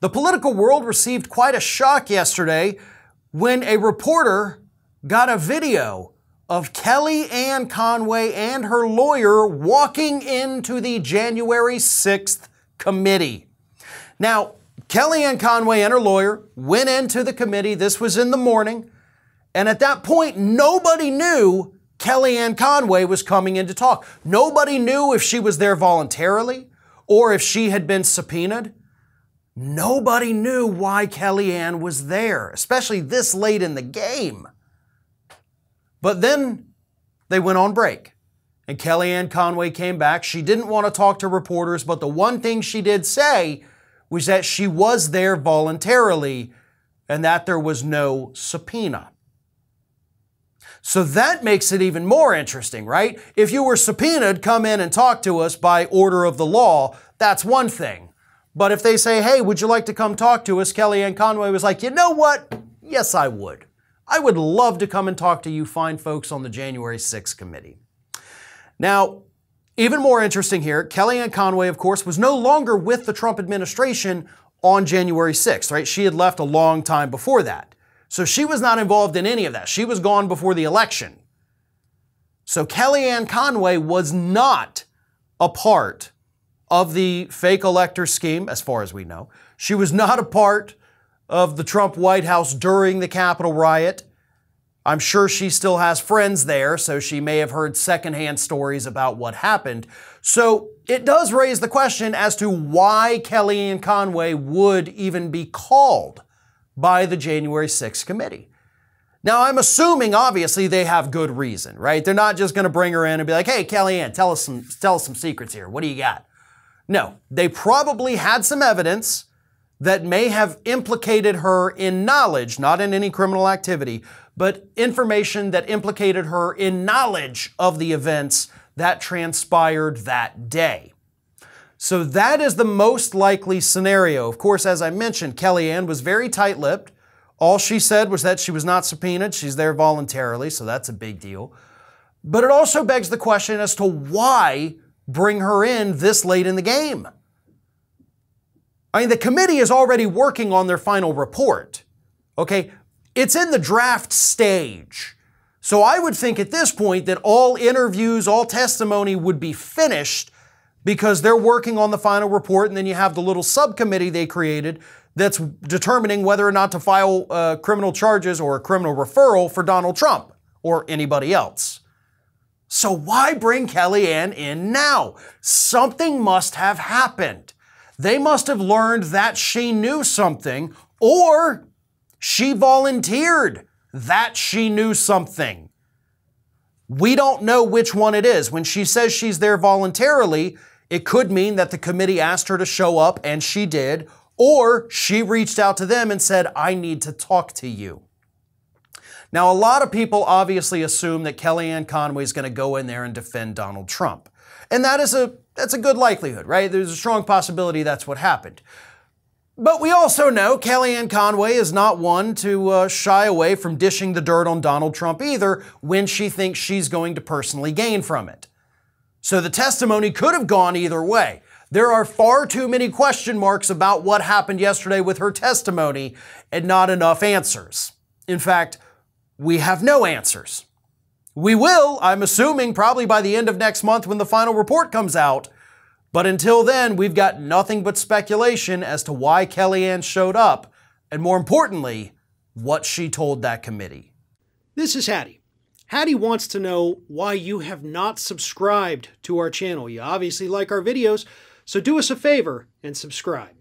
The political world received quite a shock yesterday when a reporter got a video of Kellyanne Conway and her lawyer walking into the January 6th committee. Now, Kellyanne Conway and her lawyer went into the committee. This was in the morning. And at that point, nobody knew Kellyanne Conway was coming in to talk. Nobody knew if she was there voluntarily or if she had been subpoenaed. Nobody knew why Kellyanne was there, especially this late in the game. But then they went on break, and Kellyanne Conway came back. She didn't want to talk to reporters, but the one thing she did say was that she was there voluntarily and that there was no subpoena. So that makes it even more interesting, right? If you were subpoenaed, come in and talk to us by order of the law, that's one thing. But if they say, hey, would you like to come talk to us? Kellyanne Conway was like, you know what? Yes, I would. I would love to come and talk to you fine folks on the January 6th committee. Now, even more interesting here, Kellyanne Conway, of course, was no longer with the Trump administration on January 6th, right? She had left a long time before that. So she was not involved in any of that. She was gone before the election. So Kellyanne Conway was not a part of the fake elector scheme, as far as we know. She was not a part of the Trump White House during the Capitol riot. I'm sure she still has friends there, so she may have heard secondhand stories about what happened. So it does raise the question as to why Kellyanne Conway would even be called by the January 6th committee. Now, I'm assuming, obviously, they have good reason, right? They're not just going to bring her in and be like, hey, Kellyanne, tell us some secrets here. What do you got? No, they probably had some evidence that may have implicated her in knowledge, not in any criminal activity, but information that implicated her in knowledge of the events that transpired that day. So that is the most likely scenario. Of course, as I mentioned, Kellyanne was very tight-lipped. All she said was that she was not subpoenaed. She's there voluntarily, so that's a big deal. But it also begs the question as to why bring her in this late in the game. I mean, the committee is already working on their final report, okay? It's in the draft stage. So I would think at this point that all interviews, all testimony would be finished because they're working on the final report, and then you have the little subcommittee they created that's determining whether or not to file criminal charges or a criminal referral for Donald Trump or anybody else. So why bring Kellyanne in now? Something must have happened. They must have learned that she knew something, or she volunteered that she knew something. We don't know which one it is. When she says she's there voluntarily, it could mean that the committee asked her to show up and she did, or she reached out to them and said, I need to talk to you. Now, a lot of people obviously assume that Kellyanne Conway is going to go in there and defend Donald Trump. And that's a good likelihood, right? There's a strong possibility that's what happened. But we also know Kellyanne Conway is not one to shy away from dishing the dirt on Donald Trump either when she thinks she's going to personally gain from it. So the testimony could have gone either way. There are far too many question marks about what happened yesterday with her testimony and not enough answers. In fact, we have no answers. We will, I'm assuming, probably by the end of next month when the final report comes out. But until then, we've got nothing but speculation as to why Kellyanne showed up, and more importantly, what she told that committee. This is Hattie. Hattie wants to know why you have not subscribed to our channel. You obviously like our videos, so do us a favor and subscribe.